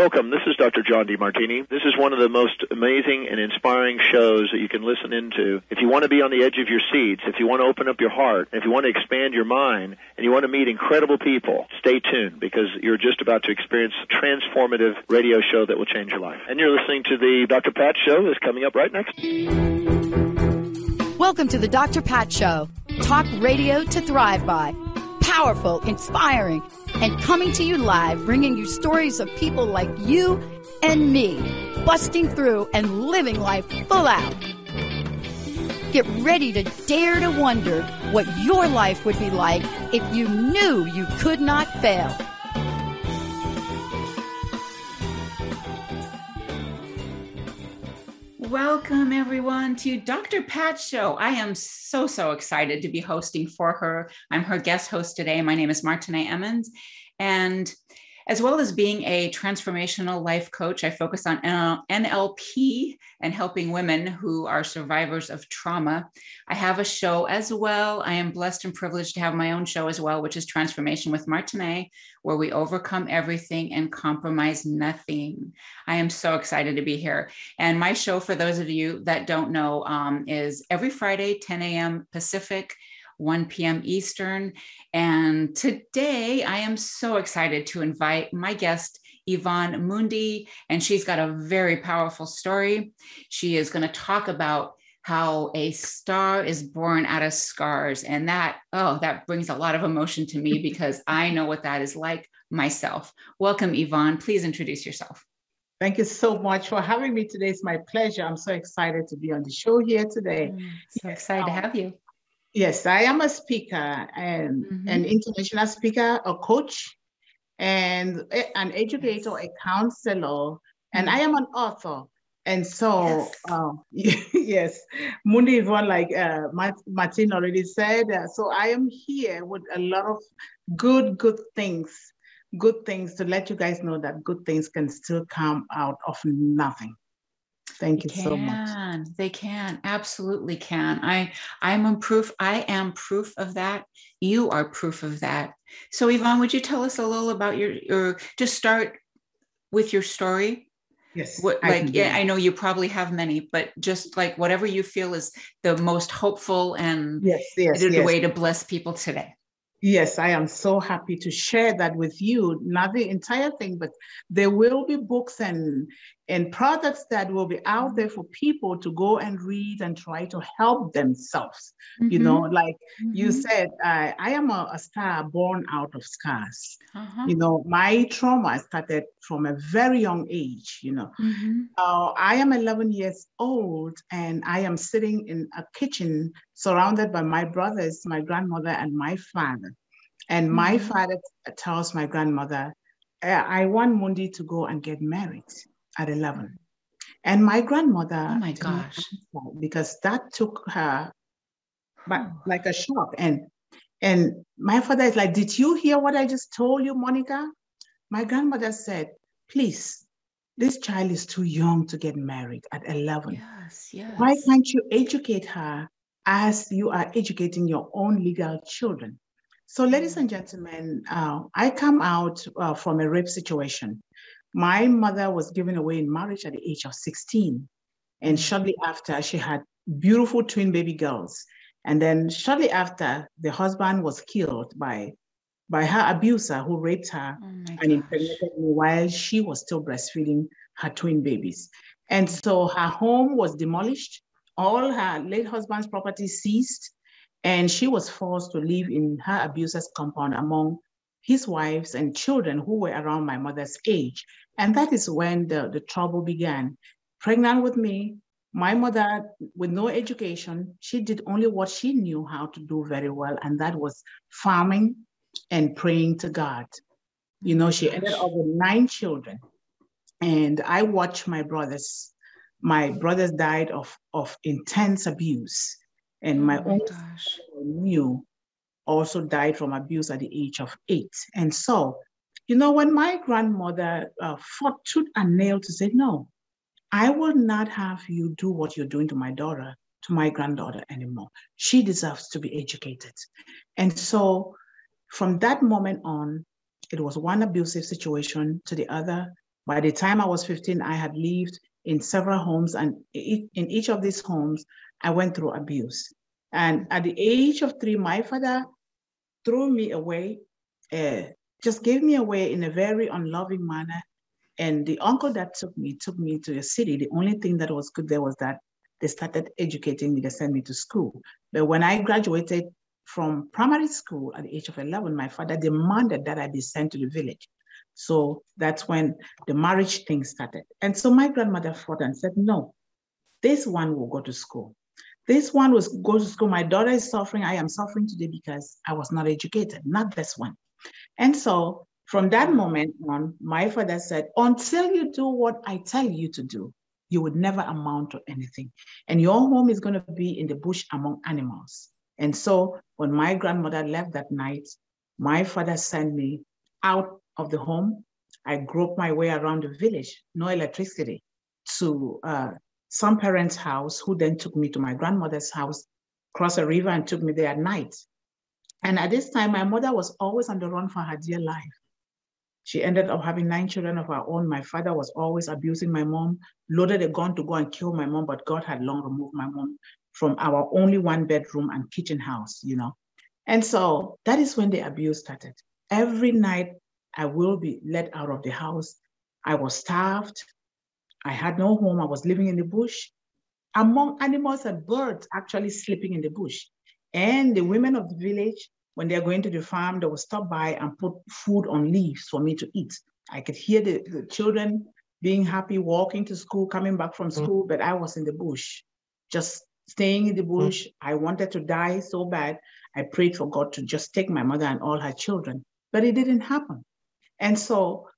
Welcome. This is Dr. John DeMartini. This is one of the most amazing and inspiring shows that you can listen into. If you want to be on the edge of your seats, if you want to open up your heart, if you want to expand your mind, and you want to meet incredible people, stay tuned because you're just about to experience a transformative radio show that will change your life. And you're listening to the Dr. Pat Show that's coming up right next. Welcome to the Dr. Pat Show. Talk radio to thrive by. Powerful, inspiring, and coming to you live, bringing you stories of people like you and me, busting through and living life full out. Get ready to dare to wonder what your life would be like if you knew you could not fail. Welcome, everyone, to Dr. Pat's Show. I am so excited to be hosting for her. I'm her guest host today. My name is Martine Emmons. And as well as being a transformational life coach, I focus on NLP and helping women who are survivors of trauma. I have a show as well. I am blessed and privileged to have my own show as well, which is Transformation with Martine, where we overcome everything and compromise nothing. I am so excited to be here. And my show, for those of you that don't know, is every Friday, 10 a.m. Pacific, 1 p.m. Eastern. And today I am so excited to invite my guest, Yvonne Mundih, and she's got a very powerful story. She is going to talk about how a star is born out of scars. And that brings a lot of emotion to me because I know what that is like myself. Welcome, Yvonne. Please introduce yourself. Thank you so much for having me today. It's my pleasure. I'm so excited to be on the show here today. So excited to have you. Yes, I am a speaker and an international speaker, a coach, and an educator, a counselor, and I am an author. And so, yes, Mundih Yvonne, like Martine already said, so I am here with a lot of good things to let you guys know that good things can still come out of nothing. Thank you so much. They can, absolutely can. I am proof of that. You are proof of that. So Yvonne, would you tell us a little about your just start with your story? Yes. I know you probably have many, but just like whatever you feel is the most hopeful and the way to bless people today. Yes, I am so happy to share that with you. Not the entire thing, but there will be books and products that will be out there for people to go and read and try to help themselves. You know, like you said, I am a star born out of scars. You know, my trauma started from a very young age, you know. I am 11 years old and I am sitting in a kitchen surrounded by my brothers, my grandmother, and my father. And my father tells my grandmother, I want Mundih to go and get married at 11. And my grandmother, oh my gosh, because that took her like a shock. And my father is like, did you hear what I just told you, Monica? My grandmother said, please, this child is too young to get married at 11. Yes. Why can't you educate her as you are educating your own legal children? So ladies and gentlemen, I come out from a rape situation. My mother was given away in marriage at the age of 16. And shortly after, she had beautiful twin baby girls. And then shortly after, the husband was killed by her abuser who raped her and impregnated me while she was still breastfeeding her twin babies. And so her home was demolished. All her late husband's property seized. And she was forced to live in her abuser's compound among his wives and children who were around my mother's age. And that is when the trouble began. Pregnant with me, my mother, with no education, she did only what she knew how to do very well, and that was farming and praying to God. You know, she ended up with 9 children. And I watched my brothers. My brothers died of intense abuse. And my own nephew also died from abuse at the age of 8. And so, you know, when my grandmother fought tooth and nail to say, no, I will not have you do what you're doing to my daughter, to my granddaughter anymore. She deserves to be educated. And so from that moment on, it was one abusive situation to the other. By the time I was 15, I had lived in several homes, and in each of these homes, I went through abuse. And at the age of 3, my father threw me away, just gave me away in a very unloving manner. And the uncle that took me to the city. The only thing that was good there was that they started educating me. They sent me to school. But when I graduated from primary school at the age of 11, my father demanded that I be sent to the village. So that's when the marriage thing started. And so my grandmother fought and said, no, this one will go to school. This one will go to school. My daughter is suffering. I am suffering today because I was not educated, not this one. And so from that moment on, my father said, until you do what I tell you to do, you would never amount to anything. And your home is going to be in the bush among animals. And so when my grandmother left that night, my father sent me out of the home. I groped my way around the village, no electricity, to some parents' house, who then took me to my grandmother's house, crossed a river and took me there at night. And at this time, my mother was always on the run for her dear life. She ended up having 9 children of her own. My father was always abusing my mom, loaded a gun to go and kill my mom, but God had long removed my mom from our only 1-bedroom and kitchen house, you know. And so that is when the abuse started. Every night I will be let out of the house. I was starved. I had no home. I was living in the bush among animals and birds actually sleeping in the bush. And the women of the village, when they're going to the farm, they will stop by and put food on leaves for me to eat. I could hear the children being happy, walking to school, coming back from school, but I was in the bush, just staying in the bush. I wanted to die so bad. I prayed for God to just take my mother and all her children, but it didn't happen. And so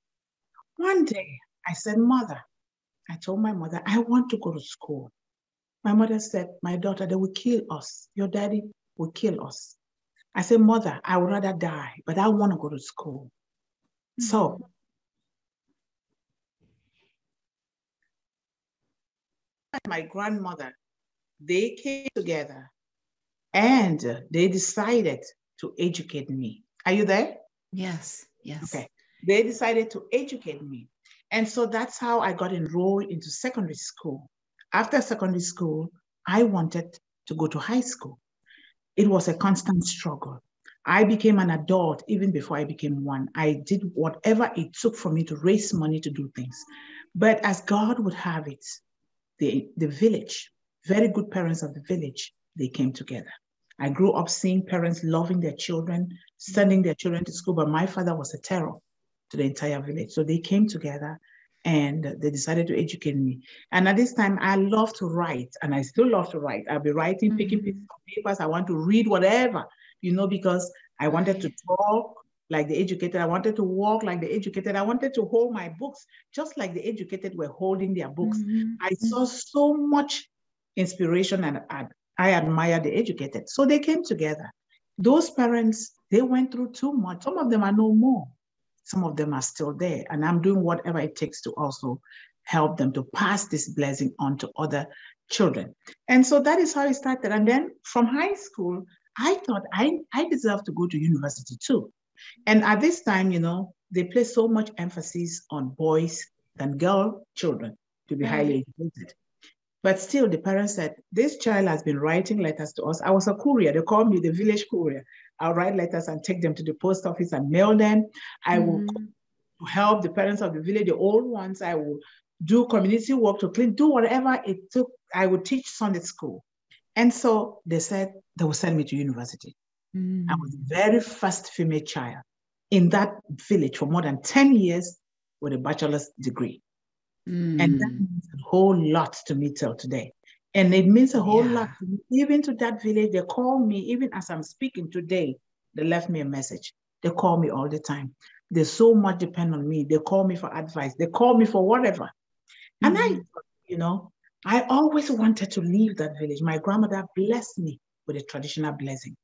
one day I said, Mother, I told my mother, I want to go to school. My mother said, my daughter, they will kill us. Your daddy will kill us. I said, Mother, I would rather die, but I want to go to school. So my grandmother, they came together and they decided to educate me. Are you there? Yes, yes. Okay. They decided to educate me. And so that's how I got enrolled into secondary school. After secondary school, I wanted to go to high school. It was a constant struggle. I became an adult even before I became one. I did whatever it took for me to raise money to do things. But as God would have it, the village, very good parents of the village, they came together. I grew up seeing parents loving their children, sending their children to school, but my father was a terror to the entire village. So they came together and they decided to educate me. And at this time, I love to write, and I still love to write. I'll be writing, picking pieces of papers. I want to read whatever, you know, because I wanted to talk like the educated. I wanted to walk like the educated. I wanted to hold my books just like the educated were holding their books. I saw so much inspiration, and I admired the educated. So they came together. Those parents, they went through too much. Some of them are no more. Some of them are still there. And I'm doing whatever it takes to also help them to pass this blessing on to other children. And so that is how it started. And then from high school, I thought I deserve to go to university too. And at this time, you know, they place so much emphasis on boys than girl children to be highly educated. But still, the parents said, this child has been writing letters to us. I was a courier. They called me the village courier. I'll write letters and take them to the post office and mail them. I will help the parents of the village, the old ones. I will do community work to clean, do whatever it took. I would teach Sunday school. And so they said they would send me to university. I was the very first female child in that village for more than 10 years with a bachelor's degree. And that means a whole lot to me till today. And it means a whole lot to me. Even to that village, they call me, even as I'm speaking today, they left me a message. They call me all the time. They so much depend on me. They call me for advice. They call me for whatever. And I, you know, I always wanted to leave that village. My grandmother blessed me with a traditional blessing.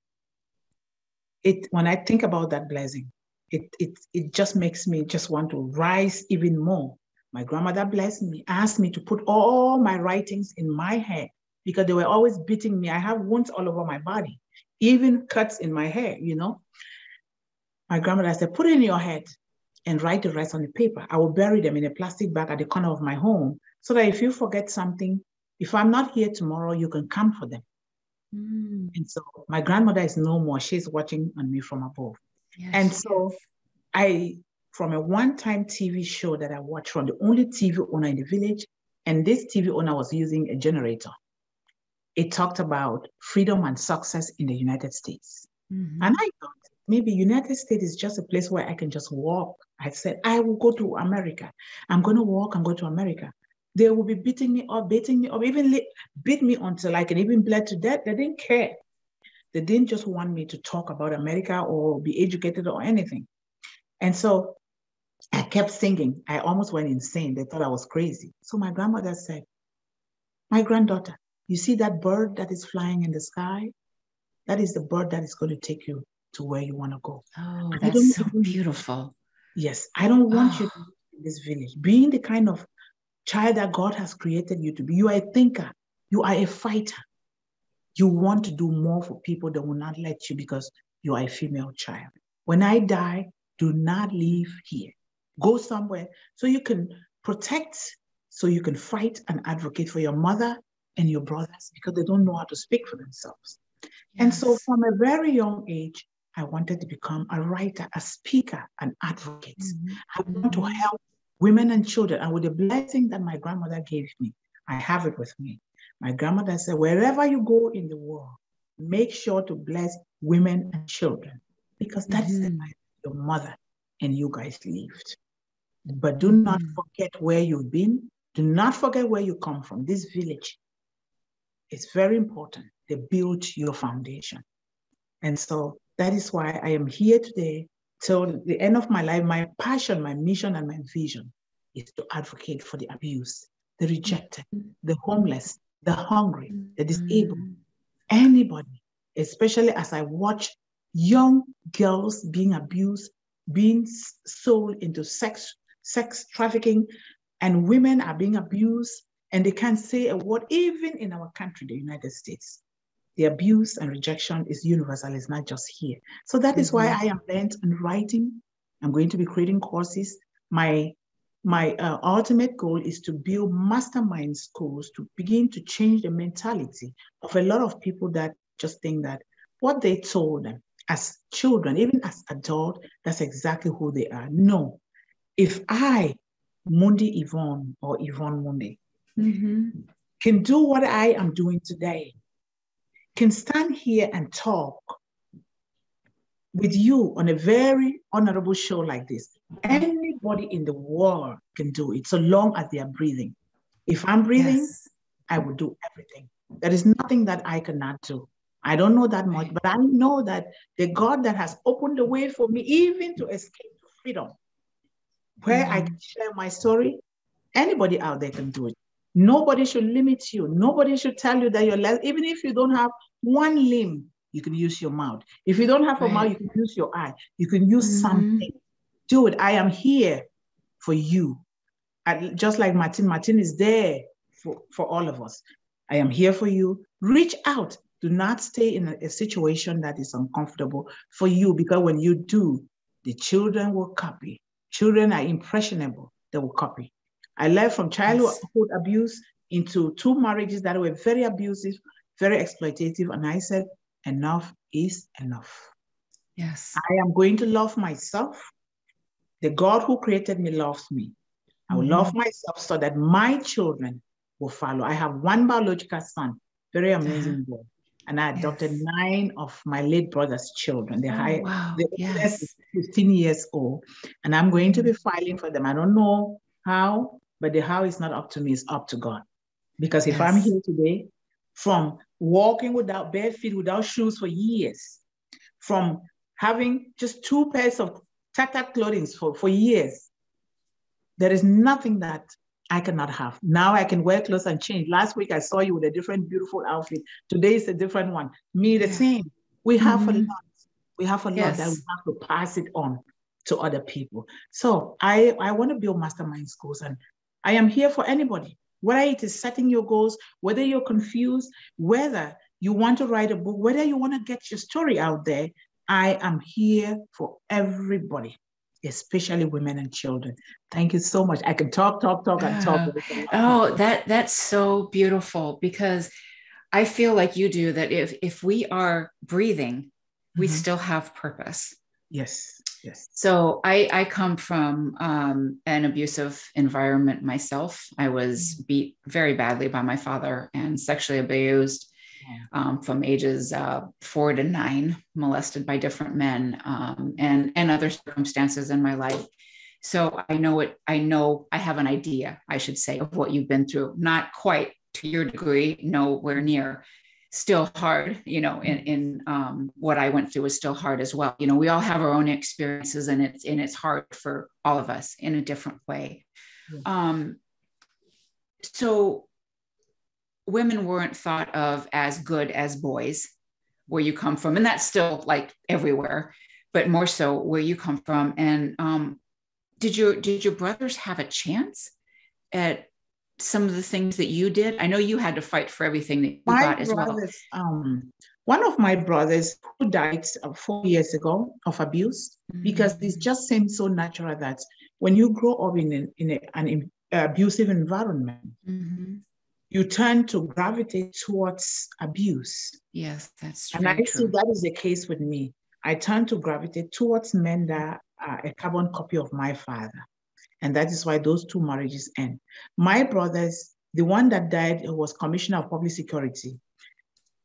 When I think about that blessing, it just makes me just want to rise even more. My grandmother blessed me, asked me to put all my writings in my hair because they were always beating me. I have wounds all over my body, even cuts in my hair, you know. My grandmother said, put it in your head. and write the rest on the paper. I will bury them in a plastic bag at the corner of my home so that if you forget something, if I'm not here tomorrow, you can come for them. And so my grandmother is no more. She's watching on me from above. Yes, and so from a one-time TV show that I watched from the only TV owner in the village, and this TV owner was using a generator. It talked about freedom and success in the United States. And I thought maybe United States is just a place where I can just walk. I said, I will go to America. I'm going to walk and go to America. They will be beating me up, even beat me until I can even bleed to death. They didn't care. They didn't just want me to talk about America or be educated or anything. And so I kept singing. I almost went insane. They thought I was crazy. So my grandmother said, my granddaughter, you see that bird that is flying in the sky? That is the bird that is going to take you to where you want to go. Oh, that's so beautiful. Yes, I don't want you to live in this village. Being the kind of child that God has created you to be. You are a thinker. You are a fighter. You want to do more for people that will not let you because you are a female child. When I die, do not leave here. Go somewhere so you can protect, so you can fight and advocate for your mother and your brothers because they don't know how to speak for themselves. Yes. And so from a very young age, I wanted to become a writer, a speaker, an advocate. I want to help women and children. And with the blessing that my grandmother gave me, I have it with me. My grandmother said, wherever you go in the world, make sure to bless women and children because that is the life your mother and you guys lived. But do not forget where you've been. Do not forget where you come from. This village is very important. They built your foundation. And so that is why I am here today till the end of my life. My passion, my mission, and my vision is to advocate for the abused, the rejected, the homeless, the hungry, the disabled, anybody, especially as I watch young girls being abused, being sold into sex trafficking, and women are being abused, and they can't say a word, even in our country, the United States. The abuse and rejection is universal, it's not just here. So that is why I am bent on writing. I'm going to be creating courses. My ultimate goal is to build mastermind schools to begin to change the mentality of a lot of people that just think that what they told them as children, even as adults, that's exactly who they are. No. If I, Mundih Yvonne or Yvonne Mundih, can do what I am doing today, can stand here and talk with you on a very honorable show like this, anybody in the world can do it so long as they are breathing. If I'm breathing, I will do everything. There is nothing that I cannot do. I don't know that much, but I know that the God that has opened the way for me even to escape to freedom, where I can share my story, anybody out there can do it. Nobody should limit you. Nobody should tell you that you're less. Even if you don't have one limb, you can use your mouth. If you don't have a mouth, you can use your eye. You can use something. Do it. I am here for you. Just like Martine is there for all of us. I am here for you. Reach out. Do not stay in a situation that is uncomfortable for you, because when you do, the children will copy. Children are impressionable. They will copy. I left from childhood abuse into 2 marriages that were very abusive, very exploitative. And I said, enough is enough. Yes. I am going to love myself. The God who created me loves me. I will love myself so that my children will follow. I have 1 biological son, very amazing boy. And I adopted 9 of my late brother's children. The oldest is 15 years old. And I'm going to be filing for them. I don't know how, but the how is not up to me, it's up to God. Because if I'm here today, from walking without bare feet, without shoes for years, from having just 2 pairs of tattered clothing for years, there is nothing that I cannot have. Now I can wear clothes and change. Last week I saw you with a different beautiful outfit. Today is a different one. Me the same. We have a lot. We have a lot that we have to pass it on to other people. So I want to build mastermind schools, and I am here for anybody. Whether it is setting your goals, whether you're confused, whether you want to write a book, whether you want to get your story out there, I am here for everybody. especially women and children. Thank you so much. I can talk, and talk. That's so beautiful, because I feel like you do, that if we are breathing, we still have purpose. Yes. So I come from an abusive environment myself. I was beat very badly by my father and sexually abused from ages 4 to 9, molested by different men, and other circumstances in my life. So I know it. I have an idea, I should say, of what you've been through. Not quite to your degree, nowhere near. Still hard, in what I went through was still hard as well. We all have our own experiences, and it's hard for all of us in a different way. So women weren't thought of as good as boys where you come from. And that's still like everywhere, but more so where you come from. And did your brothers have a chance at some of the things that you did? I know you had to fight for everything that you got as well. One of my brothers who died 4 years ago of abuse, because it just seems so natural that when you grow up in an abusive environment, you tend to gravitate towards abuse. Yes, that's true. And I see that is the case with me. I tend to gravitate towards men that are a carbon copy of my father. And that is why those 2 marriages end. My brothers, the one that died, who was Commissioner of Public Security,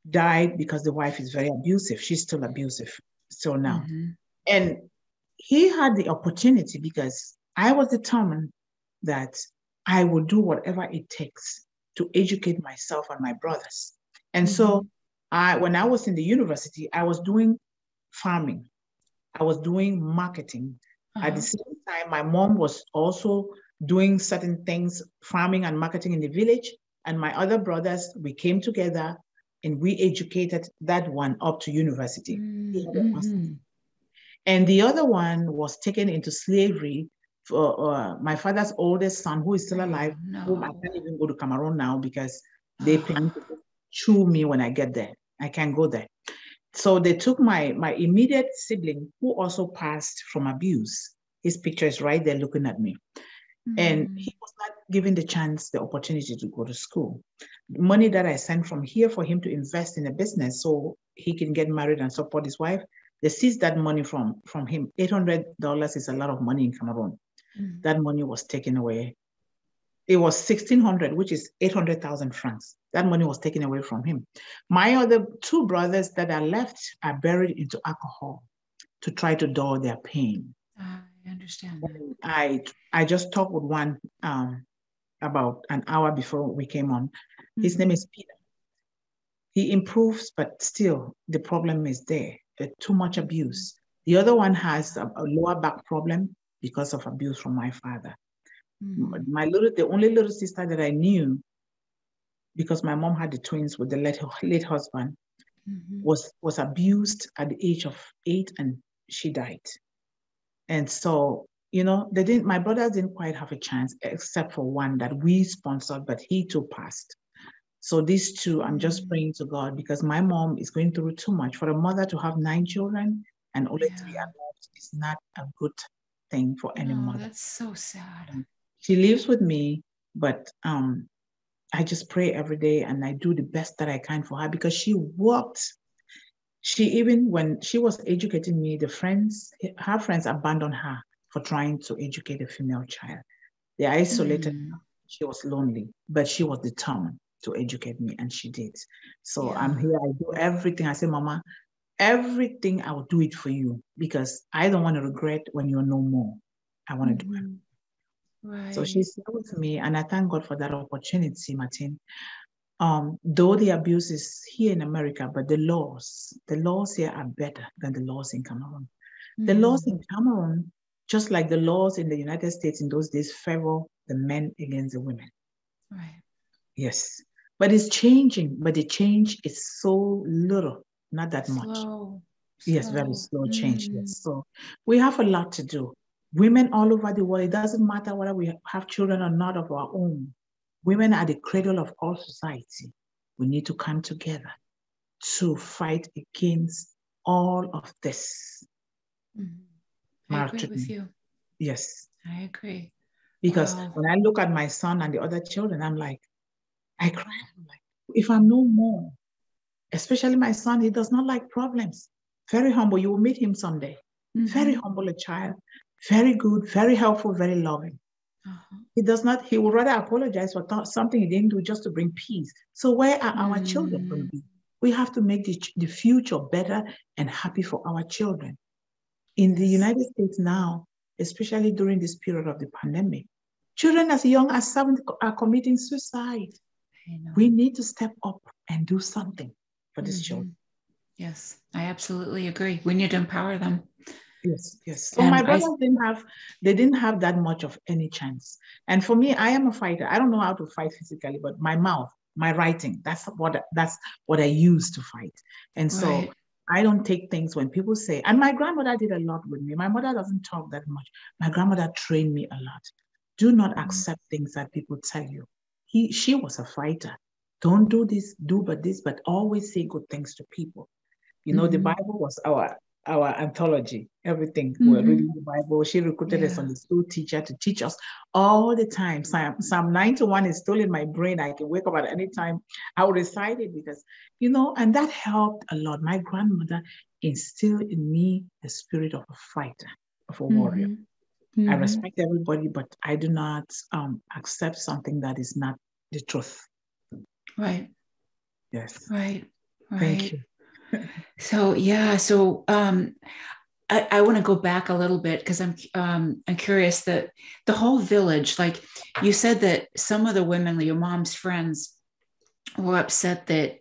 died because the wife is very abusive. She's still abusive. So now. And he had the opportunity, because I was determined that I would do whatever it takes to educate myself and my brothers. And so when I was in the university, I was doing farming. I was doing marketing. At the same time, my mom was also doing certain things, farming and marketing in the village. And my other brothers, we came together and we educated that one up to university. And the other one was taken into slavery for my father's oldest son, who is still alive, whom I can't even go to Cameroon now because they plan to chew me when I get there. I can't go there. So they took my immediate sibling, who also passed from abuse. His picture is right there looking at me. And he was not given the opportunity to go to school. The money that I sent from here for him to invest in a business so he can get married and support his wife, they seized that money from him. $800 is a lot of money in Cameroon. That money was taken away. It was 1,600, which is 800,000 francs. That money was taken away from him. My other 2 brothers that are left are buried into alcohol to try to dull their pain. I understand. I just talked with one about an hour before we came on. His name is Peter. He improves, but still the problem is there. Too much abuse. The other one has a lower back problem because of abuse from my father. The only little sister that I knew, because my mom had the twins with the late husband, was abused at the age of 8 and she died. And so, my brothers didn't quite have a chance, except for one that we sponsored, but he too passed. So these 2, I'm just praying to God, because my mom is going through too much. For a mother to have 9 children and only 3 adults is not a good thing for any mother. That's so sad. She lives with me, but I just pray every day and I do the best that I can for her, because she worked. Even when she was educating me, her friends abandoned her for trying to educate a female child. They isolated her. She was lonely, but she was determined to educate me, and she did. So I'm here. I do everything. I say, Mama, everything, I will do it for you, because I don't want to regret when you're no more. I want to do it. Right. So she's here with me, and I thank God for that opportunity, Martine. Though the abuse is here in America, but the laws here are better than the laws in Cameroon. The laws in Cameroon, just like the laws in the United States in those days, favor the men against the women. Right. Yes. But it's changing, but the change is so little, not that much. Yes, very slow change. Yes. So we have a lot to do. Women all over the world, it doesn't matter whether we have children or not of our own. Women are the cradle of all society. We need to come together to fight against all of this. I agree with you. Yes. I agree. Because Wow. when I look at my son and the other children, I'm like, I cry. I'm like, if I'm no more, especially my son, he does not like problems. Very humble. You will meet him someday. Very humble a child. Very good, very helpful, very loving. He does not, he would rather apologize for something he didn't do just to bring peace. So where are our children going to be? We have to make the future better and happy for our children. In the United States now, especially during this period of the pandemic, children as young as 7 are committing suicide. We need to step up and do something for these children. Yes, I absolutely agree. We need to empower them. Yes, yes. So my brothers didn't have that much of any chance. And for me, I am a fighter. I don't know how to fight physically, but my mouth, my writing, that's what I use to fight. And so I don't take things when people say, and my grandmother did a lot with me. My mother doesn't talk that much. My grandmother trained me a lot. Do not accept things that people tell you. She was a fighter. Don't do this, do but this, but always say good things to people. You know, the Bible was our anthology, everything. We're reading the Bible. She recruited a Sunday school teacher to teach us all the time. Psalm 91 is still in my brain. I can wake up at any time. I will recite it because, you know, and that helped a lot. My grandmother instilled in me the spirit of a fighter, of a warrior. I respect everybody, but I do not accept something that is not the truth. Right. Yes. Right. Thank you. So I want to go back a little bit because I'm curious that the whole village, like you said that some of the women, your mom's friends, were upset that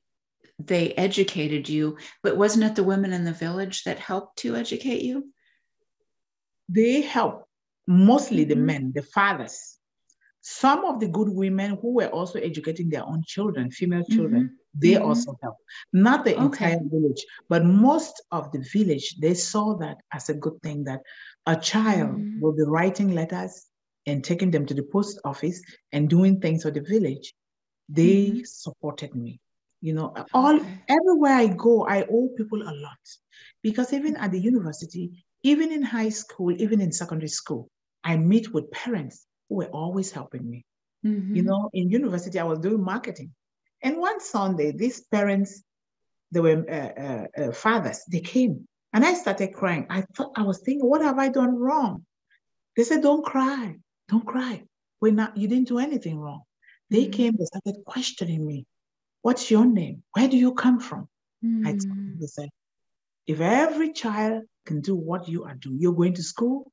they educated you, but wasn't it the women in the village that helped to educate you? They helped, mostly the men, the fathers. Some of the good women who were also educating their own children, female children, they also helped. Not the entire village, but most of the village, they saw that as a good thing, that a child will be writing letters and taking them to the post office and doing things for the village. They supported me. You know, everywhere I go, I owe people a lot. Because even at the university, even in high school, even in secondary school, I meet with parents who were always helping me. You know, in university, I was doing marketing. And one Sunday, these parents, they were fathers, they came and I started crying. I was thinking, what have I done wrong? They said, don't cry, don't cry. You didn't do anything wrong. They came, they started questioning me. What's your name? Where do you come from? They said, if every child can do what you are doing, you're going to school,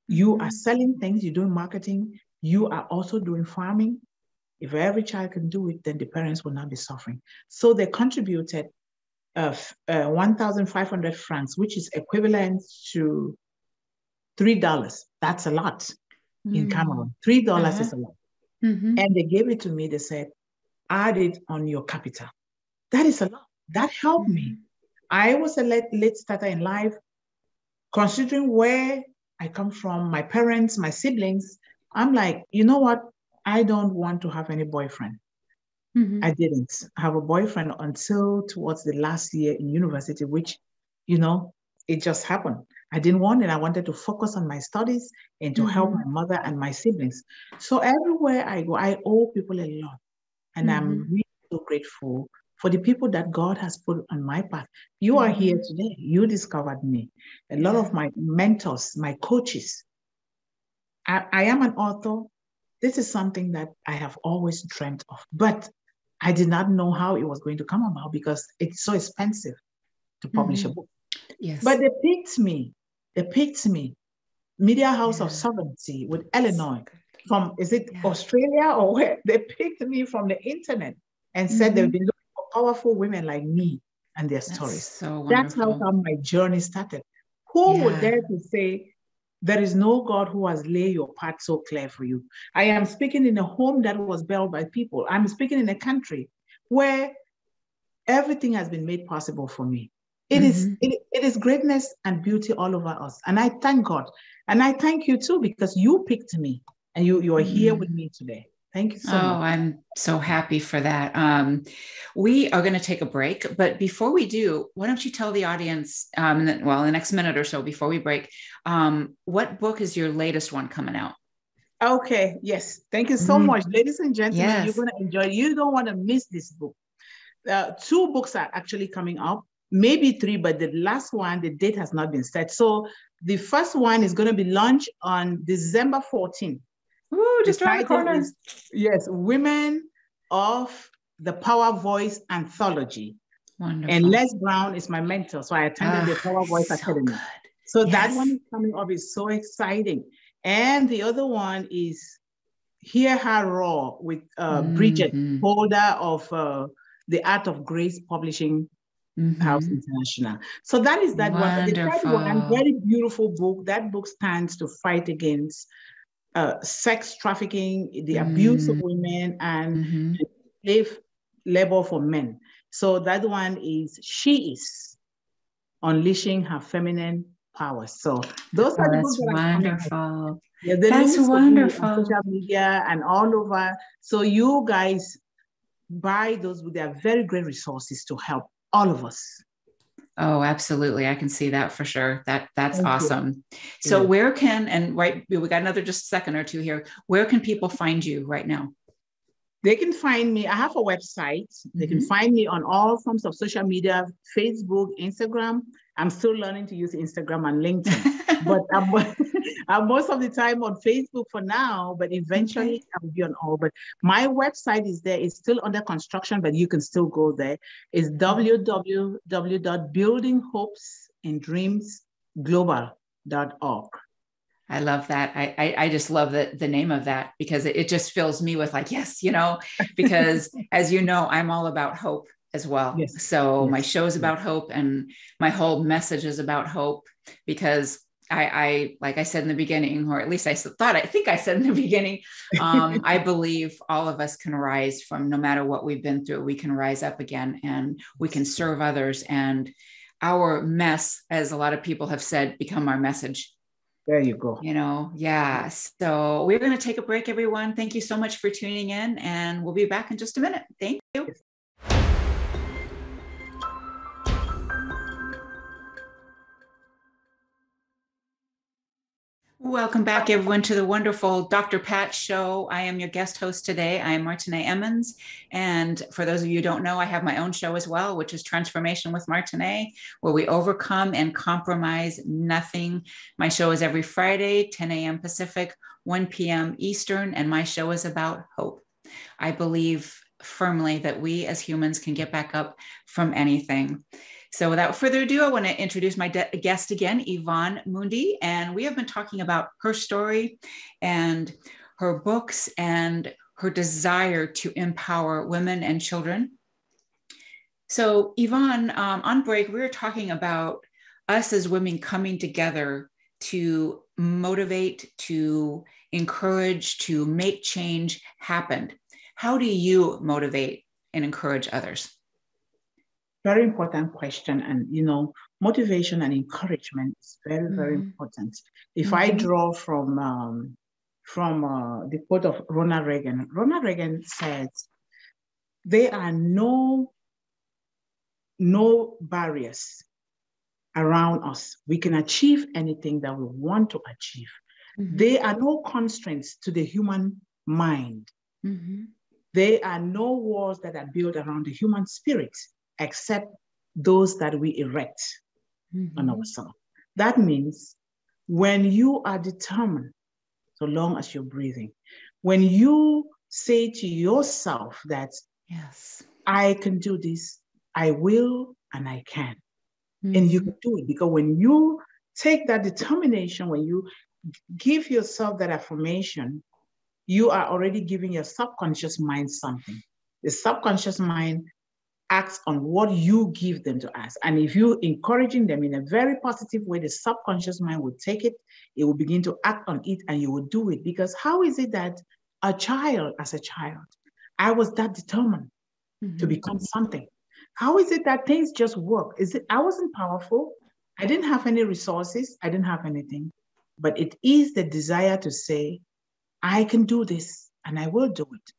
you are selling things, you're doing marketing, you are also doing farming. If every child can do it, then the parents will not be suffering. So they contributed 1,500 francs, which is equivalent to $3. That's a lot in Cameroon. $3 is a lot. And they gave it to me. They said, add it on your capital. That is a lot. That helped me. I was a late starter in life. Considering where I come from, my parents, my siblings, I'm like, you know what? I don't want to have any boyfriend. I didn't have a boyfriend until towards the last year in university, which, you know, it just happened. I didn't want it. I wanted to focus on my studies and to help my mother and my siblings. So everywhere I go, I owe people a lot. And I'm really so grateful for the people that God has put on my path. You are here today. You discovered me. A lot of my mentors, my coaches. I am an author. This is something that I have always dreamt of, but I did not know how it was going to come about because it's so expensive to publish a book. Yes. But they picked me. Media House of Sovereignty with Illinois from, is it Australia or where? They picked me from the internet and said they've been looking for powerful women like me and their stories. So That's how come my journey started. Who would dare to say, there is no God who has laid your path so clear for you? I am speaking in a home that was built by people. I'm speaking in a country where everything has been made possible for me. It is greatness and beauty all over us. And I thank God. And I thank you too, because you picked me and you are here with me today. Thank you so Oh, much. I'm so happy for that. We are going to take a break, but before we do, why don't you tell the audience, in the next minute or so before we break, what book is your latest one coming out? Okay, yes. Thank you so much. Ladies and gentlemen, you're Yes. going to enjoy. You don't want to miss this book. Two books are actually coming up, maybe three, but the last one, the date has not been set. So the first one is going to be launched on December 14th. Ooh, The just around the title corner. is, yes, Women of the Power Voice Anthology. Wonderful. And Les Brown is my mentor. So I attended the Power Voice so Academy. good. So that one is coming up. It's so exciting. And the other one is Hear Her Raw with Bridget, holder of the Art of Grace Publishing House International. So that is that one. The third one, very beautiful book. That book stands to fight against sex trafficking, the abuse of women, and slave labor for men. So that one is She Is Unleashing Her Feminine Power. So those are the books that are coming up. Yeah, the That's links will be wonderful. on social media and all over. So you guys buy those. They are very great resources to help all of us. Oh, absolutely. I can see that for sure. That's Thank awesome. You. So where can, and right, we got another just second or two here. Where can people find you right now? They can find me. I have a website. They can find me on all forms of social media, Facebook, Instagram. I'm still learning to use Instagram and LinkedIn, but I'm most of the time on Facebook for now, but eventually I will be on all. But my website is there. It's still under construction, but you can still go there. It's www.buildinghopesandreamsglobal.org. I love that. I just love the name of that because it just fills me with like, yes, because as you know, I'm all about hope as well. Yes. So my show is about hope and my whole message is about hope because I like I said in the beginning, or at least I think I said in the beginning, I believe all of us can rise from no matter what we've been through, we can rise up again and we can serve others, and our mess, as a lot of people have said, become our message. There you go. Yeah. So we're going to take a break, everyone. Thank you so much for tuning in, and we'll be back in just a minute. Thank you. Welcome back, everyone, to the wonderful Dr. Pat Show. I am your guest host today. I am Martine Emmons. And for those of you who don't know, I have my own show as well, which is Transformation with Martine, where we overcome and compromise nothing. My show is every Friday, 10 a.m. Pacific, 1 p.m. Eastern, and my show is about hope. I believe firmly that we as humans can get back up from anything. So without further ado, I want to introduce my guest again, Yvonne Mundih, and we have been talking about her story and her books and her desire to empower women and children. So Yvonne, on break, we were talking about us as women coming together to motivate, to encourage, to make change happen. How do you motivate and encourage others? Very important question. And, motivation and encouragement is very, very important. If I draw from the quote of Ronald Reagan said, there are no barriers around us. We can achieve anything that we want to achieve. There are no constraints to the human mind. There are no walls that are built around the human spirit, except those that we erect on ourselves. That means when you are determined, so long as you're breathing, when you say to yourself that, yes, I can do this, I will, and I can. And you can do it, because when you take that determination, when you give yourself that affirmation, you are already giving your subconscious mind something. The subconscious mind acts on what you give them to ask. And if you're encouraging them in a very positive way, the subconscious mind will take it, it will begin to act on it, and you will do it. Because how is it that as a child, I was that determined to become something? How is it that things just work? I wasn't powerful. I didn't have any resources. I didn't have anything. But it is the desire to say, I can do this. and I will do it.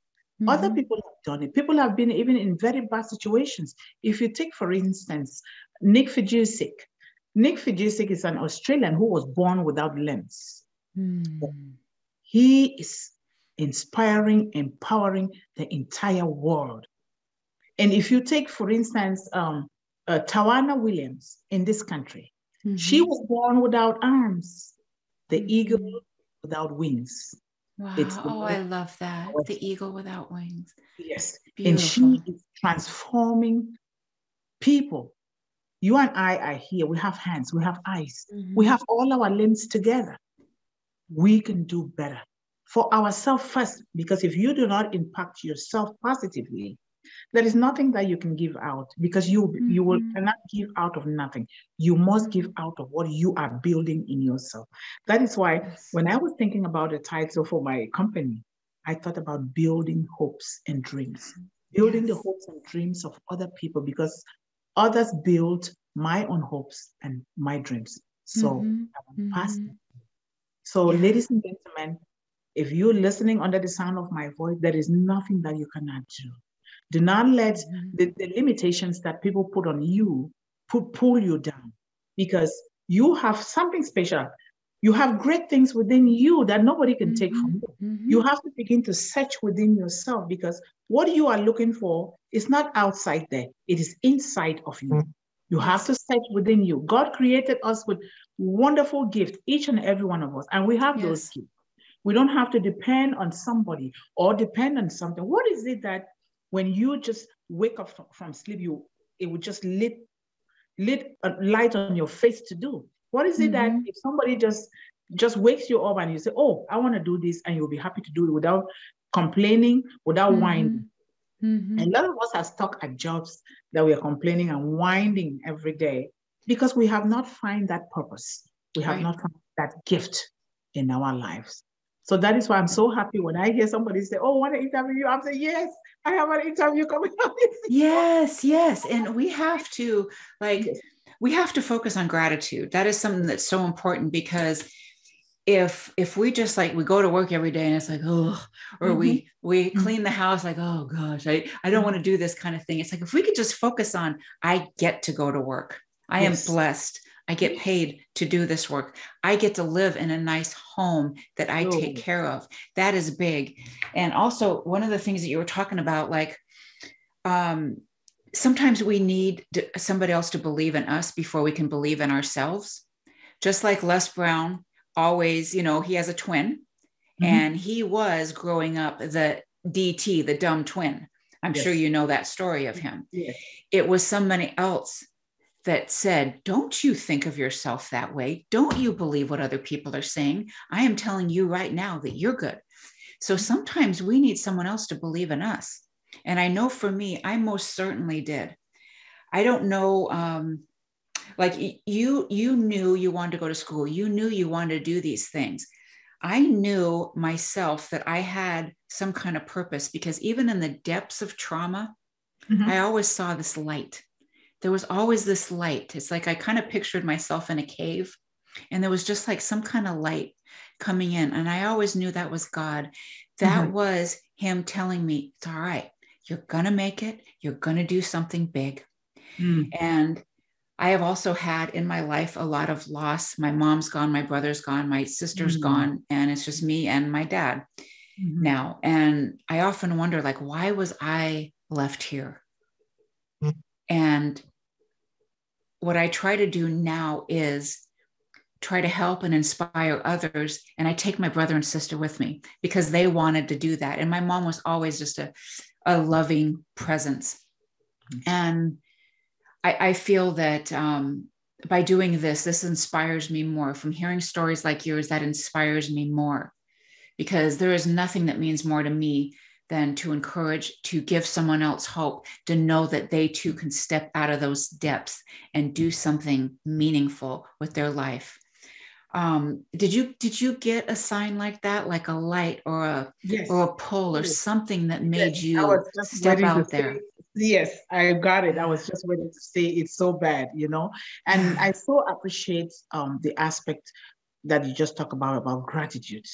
Other people have done it. People have been even in very bad situations. If you take, for instance, Nick Vujicic. Nick Vujicic is an Australian who was born without limbs. He is inspiring, empowering the entire world. And if you take, for instance, Tawana Williams in this country, she was born without arms, the eagle without wings. Wow. I love that. The eagle without wings. Yes. Beautiful. And she is transforming people. You and I are here. We have hands, we have eyes, we have all our limbs together. We can do better for ourselves first, because if you do not impact yourself positively, there is nothing that you can give out, because you will cannot give out of nothing. You must give out of what you are building in yourself. That is why when I was thinking about the title for my company, I thought about building hopes and dreams, building the hopes and dreams of other people, because others build my own hopes and my dreams. So I will pass them. So ladies and gentlemen, if you're listening under the sound of my voice, there is nothing that you cannot do. Do not let the limitations that people put on you pull you down, because you have something special. You have great things within you that nobody can take from you. You have to begin to search within yourself, because what you are looking for is not outside there. It is inside of you. You have to search within you. God created us with wonderful gifts, each and every one of us, and we have those gifts. We don't have to depend on somebody or depend on something. What is it that when you just wake up from sleep, it would just lit a light on your face to do? What is it that if somebody just wakes you up and you say, oh, I want to do this, and you'll be happy to do it without complaining, without whining? A lot of us are stuck at jobs that we are complaining and whining every day because we have not found that purpose. We have not found that gift in our lives. So that is why I'm so happy when I hear somebody say, oh, I want to interview you. I'm saying, yes, I have an interview coming up. Yes. And we have to we have to focus on gratitude. That is something that's so important, because if we just we go to work every day and it's like, oh, or we clean the house like, oh gosh, I don't want to do this kind of thing. It's like, if we could just focus on, I get to go to work. I am blessed. I get paid to do this work. I get to live in a nice home that I take care of. That is big. And also, one of the things that you were talking about, sometimes we need somebody else to believe in us before we can believe in ourselves. Just like Les Brown always, he has a twin, and he was growing up the DT, the dumb twin. I'm sure you know that story of him. It was somebody else that said, don't you think of yourself that way? Don't you believe what other people are saying? I am telling you right now that you're good. So sometimes we need someone else to believe in us. And I know for me, I most certainly did. I don't know, you knew you wanted to go to school. You knew you wanted to do these things. I knew myself that I had some kind of purpose, because even in the depths of trauma, I always saw this light. There was always this light. It's like I kind of pictured myself in a cave, and there was just like some kind of light coming in. And I always knew that was God. That was him telling me, it's all right. You're going to make it. You're going to do something big. And I have also had in my life a lot of loss. My mom's gone, my brother's gone, my sister's gone, and it's just me and my dad now. And I often wonder, why was I left here? And what I try to do now is try to help and inspire others. And I take my brother and sister with me because they wanted to do that. And my mom was always just a loving presence. And I feel that by doing this inspires me more. From hearing stories like yours, that inspires me more, because there is nothing that means more to me than to encourage, to give someone else hope, to know that they too can step out of those depths and do something meaningful with their life. Did you get a sign like that, like a light or a pull or something that made you step out there? Yes, I got it. I was just waiting to say it's so bad, and I so appreciate the aspect that you just talked about gratitude.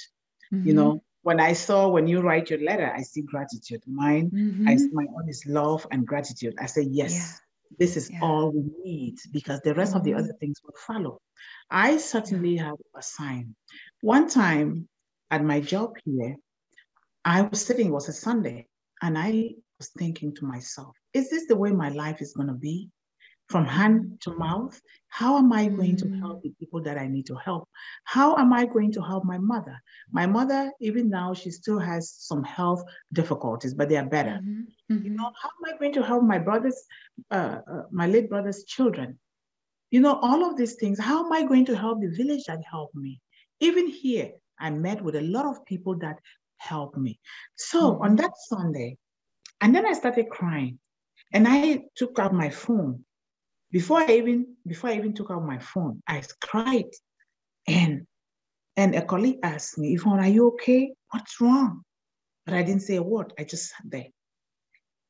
when you write your letter, I see gratitude. Mine, I see my own is love and gratitude. I say, yes, this is all we need, because the rest of the other things will follow. I certainly have a sign. One time at my job here, I was sitting, it was a Sunday, and I was thinking to myself, is this the way my life is going to be? From hand to mouth? How am I going to help the people that I need to help? How am I going to help my mother? My mother, even now, she still has some health difficulties, but they are better. You know, how am I going to help my brothers, my late brother's children? You know, all of these things. How am I going to help the village that helped me? Even here, I met with a lot of people that helped me. So on that Sunday, and then I started crying, and I took out my phone. Before I even took out my phone, I cried, and a colleague asked me, "Yvonne, are you okay? What's wrong?" But I didn't say a word. I just sat there.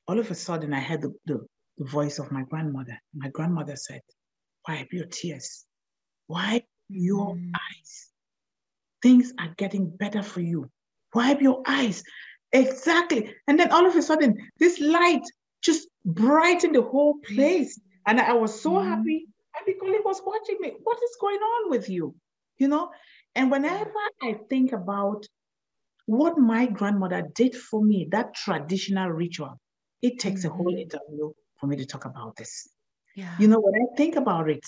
All of a sudden, I heard the voice of my grandmother. My grandmother said, "Wipe your tears. Wipe your eyes. Things are getting better for you. Wipe your eyes." Exactly. And then all of a sudden, this light just brightened the whole place. And I was so happy. And the colleague was watching me. What is going on with you? You know? And whenever I think about what my grandmother did for me, that traditional ritual, it takes a whole interview for me to talk about this. You know, when I think about it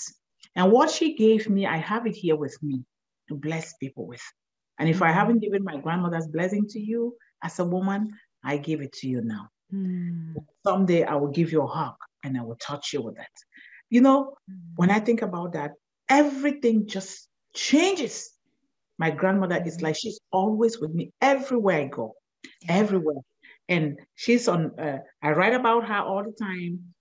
and what she gave me, I have it here with me to bless people with. And if I haven't given my grandmother's blessing to you as a woman, I give it to you now. Someday I will give you a hug and I will touch you with that. You know, when I think about that, everything just changes. My grandmother is like, she's always with me everywhere I go, everywhere. And she's on, I write about her all the time.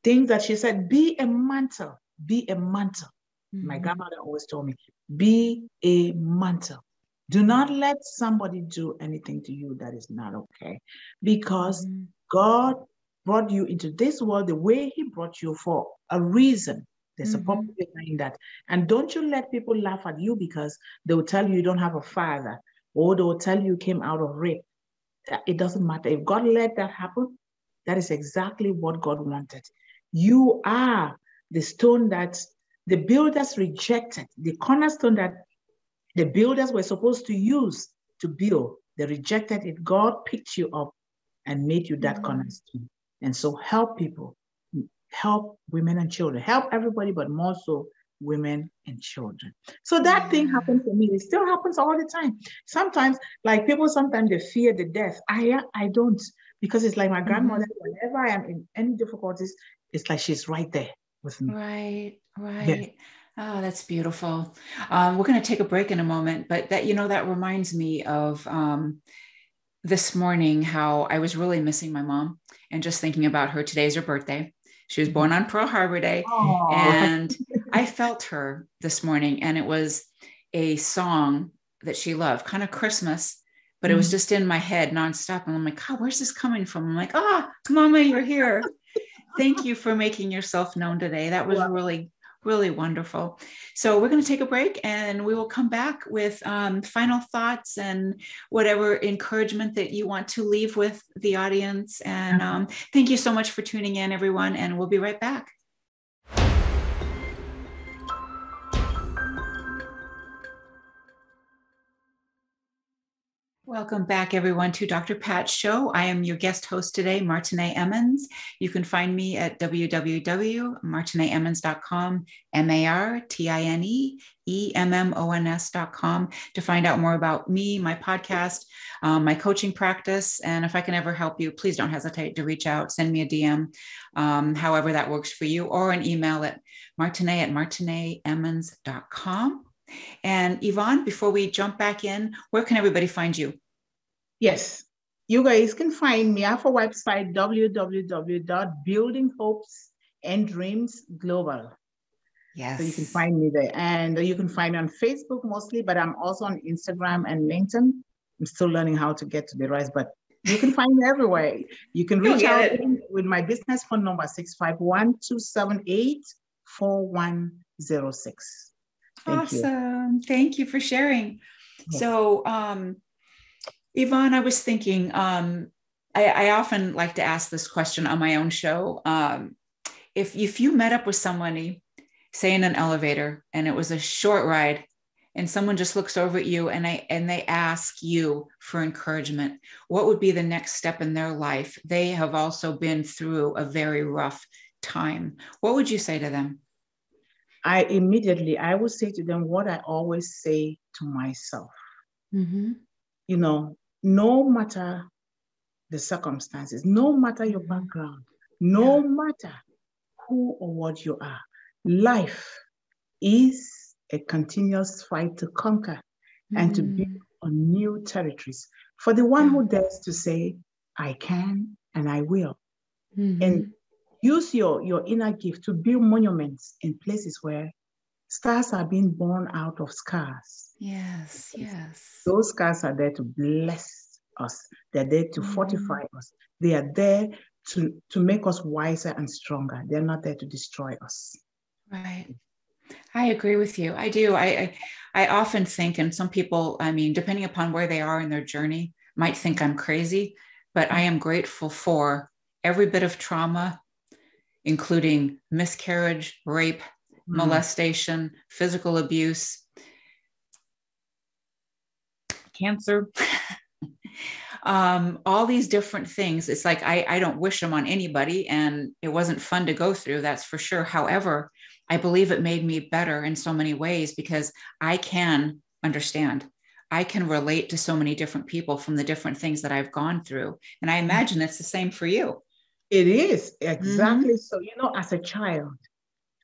Things that she said, be a mantle, be a mantle. My grandmother always told me, be a mantle. Do not let somebody do anything to you that is not okay, because God brought you into this world the way he brought you for a reason. There's a purpose behind that. And don't you let people laugh at you because they will tell you don't have a father, or they will tell you came out of rape. It doesn't matter. If God let that happen, that is exactly what God wanted. You are the stone that the builders rejected, the cornerstone that the builders were supposed to use to build. They rejected it. God picked you up and made you that cornerstone. And so help people, help women and children, help everybody, but more so women and children. So that thing happened to me. It still happens all the time. Sometimes, like people, sometimes they fear the death. I don't, because it's like my grandmother, whenever I am in any difficulties, it's like she's right there with me. Right. Yes. Oh, that's beautiful. We're going to take a break in a moment, but that, you know, that reminds me of this morning, how I was really missing my mom and just thinking about her. Today's her birthday. She was born on Pearl Harbor Day. And I felt her this morning, and it was a song that she loved, kind of Christmas, but it was just in my head nonstop. And I'm like, God, where's this coming from? I'm like, Mama, you're here. Thank you for making yourself known today. That was really, really wonderful. So we're going to take a break, and we will come back with final thoughts and whatever encouragement that you want to leave with the audience. And thank you so much for tuning in, everyone. And we'll be right back. Welcome back, everyone, to Dr. Pat's show. I am your guest host today, Martine Emmons. You can find me at www.martineemmons.com, MartineEmmons.com, to find out more about me, my podcast, my coaching practice. And if I can ever help you, please don't hesitate to reach out, send me a DM, however that works for you, or an email at martine@martineemmons.com. And Yvonne, before we jump back in, where can everybody find you? Yes, you guys can find me. I have a website, www.buildinghopesandDreamsGlobal. Yes. So you can find me there. And you can find me on Facebook mostly, but I'm also on Instagram and LinkedIn. I'm still learning how to get to the rest, but you can find me everywhere. You can reach out with my business phone number, 651-278-4106. Thank you. Thank you for sharing. So Yvonne, I was thinking, I often like to ask this question on my own show. If you met up with somebody, say in an elevator, and it was a short ride, and someone just looks over at you and they ask you for encouragement, what would be the next step in their life? They have also been through a very rough time. What would you say to them? I would say to them what I always say to myself. Mm-hmm. You know, no matter the circumstances, no matter your background, no matter who or what you are, life is a continuous fight to conquer and to build on new territories. For the one who dares to say, I can and I will, and use your inner gift to build monuments in places where stars are being born out of scars. Yes, yes. Those scars are there to bless us. They're there to fortify us. They are there to make us wiser and stronger. They're not there to destroy us. Right. I agree with you. I do. I often think, and some people, I mean, depending upon where they are in their journey, might think I'm crazy, but I am grateful for every bit of trauma, including miscarriage, rape, molestation, physical abuse, cancer, all these different things. It's like, I don't wish them on anybody, and it wasn't fun to go through, that's for sure. However, I believe it made me better in so many ways because I can understand. I can relate to so many different people from the different things that I've gone through. And I imagine it's the same for you. It is, exactly. So, as a child,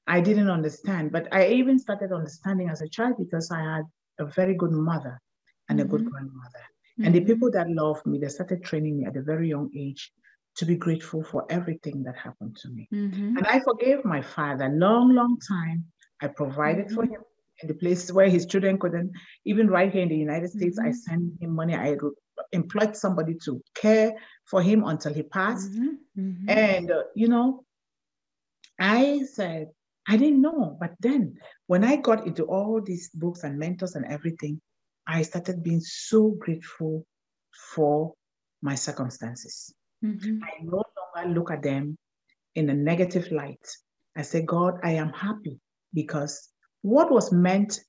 I didn't understand, but I even started understanding as a child because I had a very good mother and a good grandmother. And the people that loved me, they started training me at a very young age to be grateful for everything that happened to me. And I forgave my father long time. I provided for him in the places where his children couldn't. Even right here in the United States, I sent him money. I employed somebody to care for him until he passed. And, I said, I didn't know. But then when I got into all these books and mentors and everything, I started being so grateful for my circumstances. I no longer look at them in a negative light. I say, God, I am happy because what was meant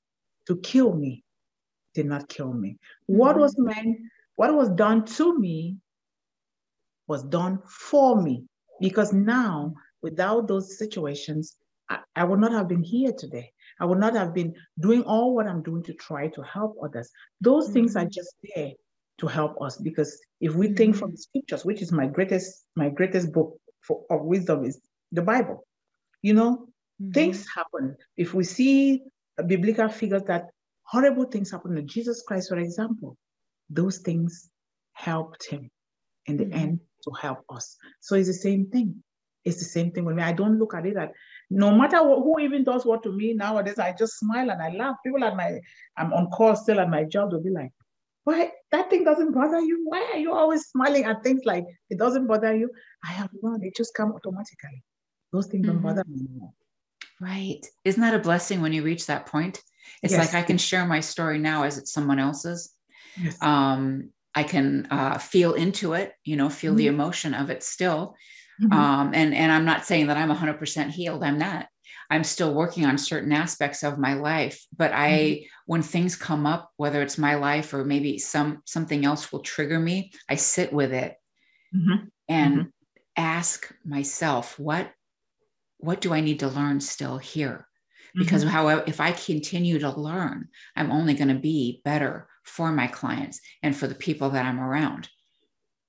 to kill me did not kill me. What was done to me was done for me. Because now, without those situations, I would not have been here today. I would not have been doing all what I'm doing to try to help others. Those things are just there to help us, because if we think from the scriptures, which is my greatest book of wisdom is the Bible, things happen. If we see biblical figures that horrible things happen to Jesus Christ, for example, those things helped him in the end to help us. So it's the same thing. It's the same thing with me. I don't look at it that no matter who even does what to me nowadays, I just smile and I laugh. People I'm on call still at my job, they'll be like, why, that thing doesn't bother you? Why are you always smiling at things like it doesn't bother you? I have learned it just comes automatically. Those things don't bother me anymore. Right. Isn't that a blessing when you reach that point? It's like I can share my story now as it's someone else's. Yes. I can feel into it, feel the emotion of it still. And I'm not saying that I'm 100% healed. I'm not. I'm still working on certain aspects of my life, but when things come up, whether it's my life or maybe something else will trigger me, I sit with it and ask myself, what do I need to learn still here? Because if I continue to learn, I'm only going to be better for my clients and for the people that I'm around.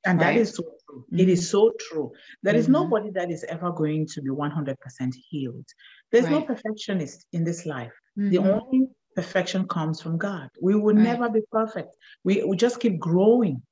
And that is so true. It is so true. There is nobody that is ever going to be 100% healed. There's no perfectionist in this life. The only perfection comes from God. We will never be perfect. We just keep growing.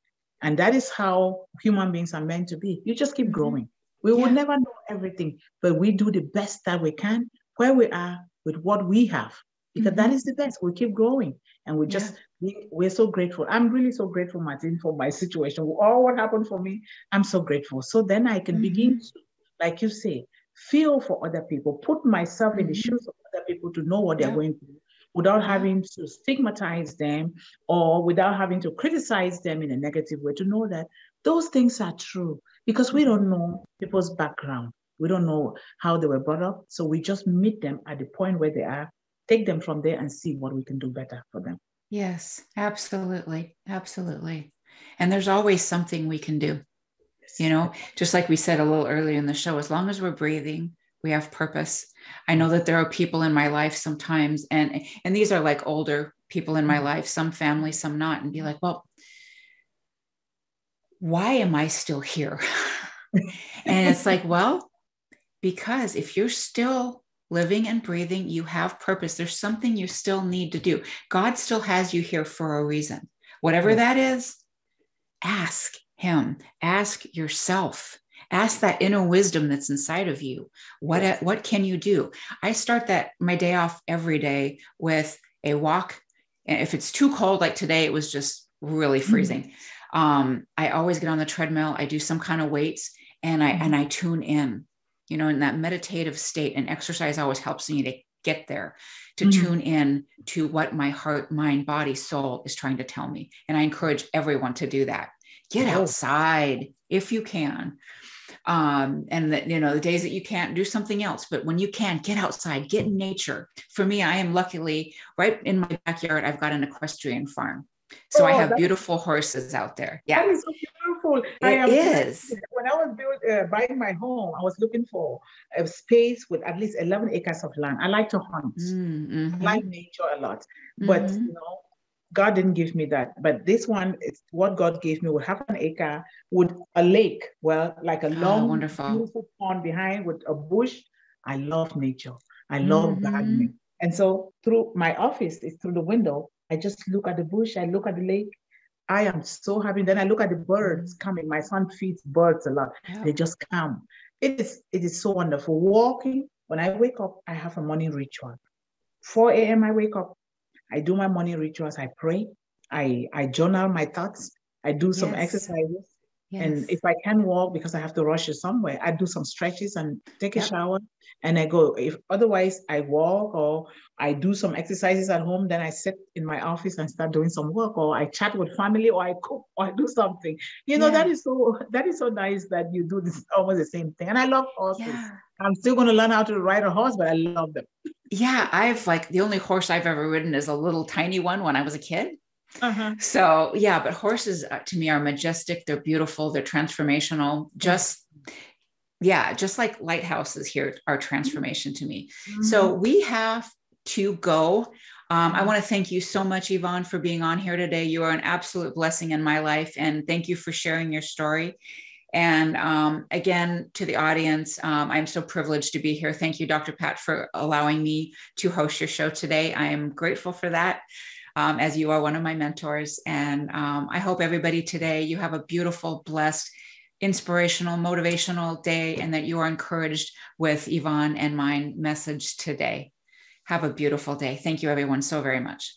And that is how human beings are meant to be. You just keep growing. We will never know everything, but we do the best that we can where we are with what we have. Because that is the best. We keep growing. And we're so grateful. I'm really so grateful, Martine, for my situation. All what happened for me, I'm so grateful. So then I can begin to, like you say, feel for other people, put myself in the shoes of other people to know what they're going through. without having to stigmatize them or without having to criticize them in a negative way, to know that those things are true, because we don't know people's background. We don't know how they were brought up. So we just meet them at the point where they are, take them from there and see what we can do better for them. Yes, absolutely. Absolutely. And there's always something we can do. You know, just like we said a little earlier in the show, as long as we're breathing, we have purpose. I know that there are people in my life sometimes, and these are like older people in my life, some family, some not, and be like, well, why am I still here? And it's like, well, because if you're still living and breathing, you have purpose. There's something you still need to do. God still has you here for a reason. Whatever that is, ask him, ask yourself, ask that inner wisdom that's inside of you. What can you do? I start my day off every day with a walk. And if it's too cold, like today, it was just really freezing. I always get on the treadmill. I do some kind of weights, and I tune in, you know, in that meditative state. And exercise always helps me to get there, to tune in to what my heart, mind, body, soul is trying to tell me. And I encourage everyone to do that. Get outside if you can. And that, you know, the days that you can't, do something else, but when you can, get outside, get in nature. For me, I am luckily right in my backyard. I've got an equestrian farm. So I have beautiful horses out there. Yeah. That is so beautiful. It is. When I was buying my home, I was looking for a space with at least 11 acres of land. I like to hunt. I like nature a lot. But, you know, God didn't give me that. But this one, it's what God gave me, with half an acre, with a lake, well, like a long, beautiful pond behind with a bush. I love nature. I love gardening. And so through my office, it's through the window. I just look at the bush. I look at the lake. I am so happy. Then I look at the birds coming. My son feeds birds a lot. They just come. It is so wonderful. Walking, when I wake up, I have a morning ritual. 4 a.m. I wake up. I do my morning rituals. I pray. I journal my thoughts. I do some exercises. And if I can walk, because I have to rush it somewhere, I do some stretches and take a shower. And I go. If otherwise I walk or I do some exercises at home, then I sit in my office and start doing some work, or I chat with family, or I cook, or I do something. You know, that is so nice that you do this, almost the same thing. And I love horses. I'm still going to learn how to ride a horse, but I love them. Yeah, I've the only horse I've ever ridden is a little tiny one when I was a kid. So yeah, but horses to me are majestic. They're beautiful. They're transformational. Just like lighthouses here are transformation to me. So we have to go. I want to thank you so much, Yvonne, for being on here today. You are an absolute blessing in my life. And thank you for sharing your story. And again, to the audience, I'm so privileged to be here. Thank you, Dr. Pat, for allowing me to host your show today. I am grateful for that, as you are one of my mentors. And I hope everybody today, you have a beautiful, blessed, inspirational, motivational day, and that you are encouraged with Yvonne and my message today. Have a beautiful day. Thank you, everyone, so very much.